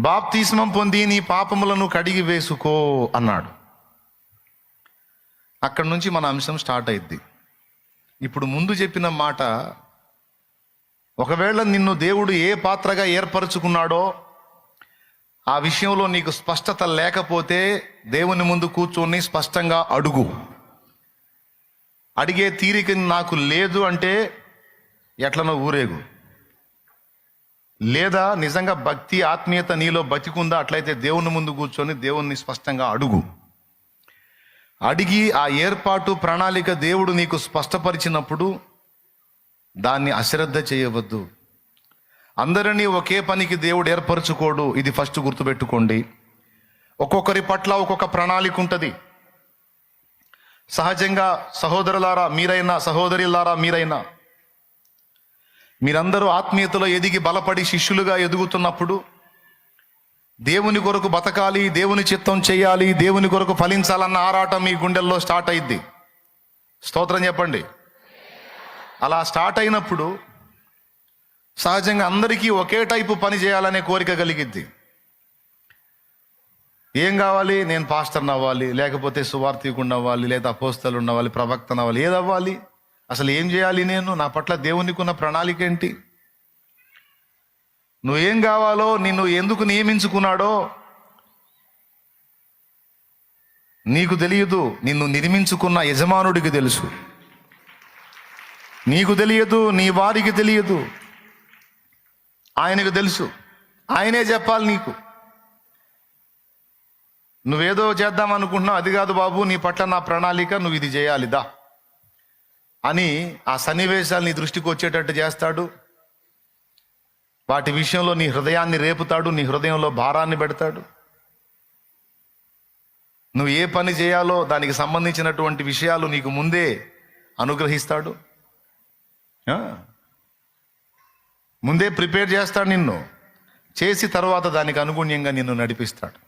బాప్తిస్మం పొంది నీ పాపములను కడిగి వేసుకో అన్నాడు. అక్కడి నుంచి మన అంశం స్టార్ట్ అయింది. ఇప్పుడు ముందు చెప్పిన మాట, ఒకవేళ నిన్ను దేవుడు ఏ పాత్రగా ఏర్పరచుకున్నాడో ఆ విషయంలో నీకు స్పష్టత లేకపోతే దేవుని ముందు కూర్చొని స్పష్టంగా అడుగు. అడిగే తీరిక నాకు లేదు అంటే ఎట్లనో ఊరేగు. లేదా నిజంగా భక్తి ఆత్మీయత నీలో బతికుందా, అట్లయితే దేవుని ముందు కూర్చొని దేవుణ్ణి స్పష్టంగా అడుగు. అడిగి ఆ ఏర్పాటు ప్రణాళిక దేవుడు నీకు స్పష్టపరిచినప్పుడు దాన్ని అశ్రద్ధ చేయవద్దు. అందరినీ ఒకే పనికి దేవుడు ఏర్పరచుకోడు, ఇది ఫస్ట్ గుర్తుపెట్టుకోండి. ఒక్కొక్కరి పట్ల ఒక్కొక్క ప్రణాళిక ఉంటుంది. సహజంగా సహోదరులారా మీరైనా, సహోదరులారా మీరందరూ ఆత్మీయతలో ఎదిగి బలపడి శిష్యులుగా ఎదుగుతున్నప్పుడు దేవుని కొరకు బతకాలి, దేవుని చిత్తం చేయాలి, దేవుని కొరకు ఫలించాలన్న ఆరాటం మీ గుండెల్లో స్టార్ట్ అయింది. స్తోత్రం చెప్పండి. అలా స్టార్ట్ అయినప్పుడు సహజంగా అందరికీ ఒకే టైపు పని చేయాలనే కోరిక కలిగిద్ది. ఏం కావాలి? నేను పాస్టర్ని అవ్వాలి, లేకపోతే సువార్థికుడిని అవ్వాలి, లేదా అపోస్తలుని అవ్వాలి, ప్రవక్తను అవ్వాలి. ఏదవ్వాలి? అసలు ఏం చేయాలి? నేను నా పట్ల దేవునికి ఉన్న ప్రణాళిక ఏంటి? నువ్వేం కావాలో, నిన్ను ఎందుకు నియమించుకున్నాడో నీకు తెలియదు. నిన్ను నిర్మించుకున్న యజమానుడికి తెలుసు. నీకు తెలియదు, నీ వారికి తెలియదు, ఆయనకు తెలుసు. ఆయనే చెప్పాలి నీకు. నువ్వేదో చేద్దాం అనుకుంటున్నావు, అది కాదు బాబు, నీ పట్ల నా ప్రణాళిక, నువ్వు ఇది చేయాలిదా అని ఆ సన్నివేశాలు నీ దృష్టికి వచ్చేటట్టు చేస్తాడు. వాటి విషయంలో నీ హృదయాన్ని రేపుతాడు, నీ హృదయంలో భారాన్ని పెడతాడు. నువ్వు ఏ పని చేయాలో దానికి సంబంధించినటువంటి విషయాలు నీకు ముందే అనుగ్రహిస్తాడు. ముందే ప్రిపేర్ చేస్తాడు, నిన్ను చేసి తర్వాత దానికి అనుగుణ్యంగా నిన్ను నడిపిస్తాడు.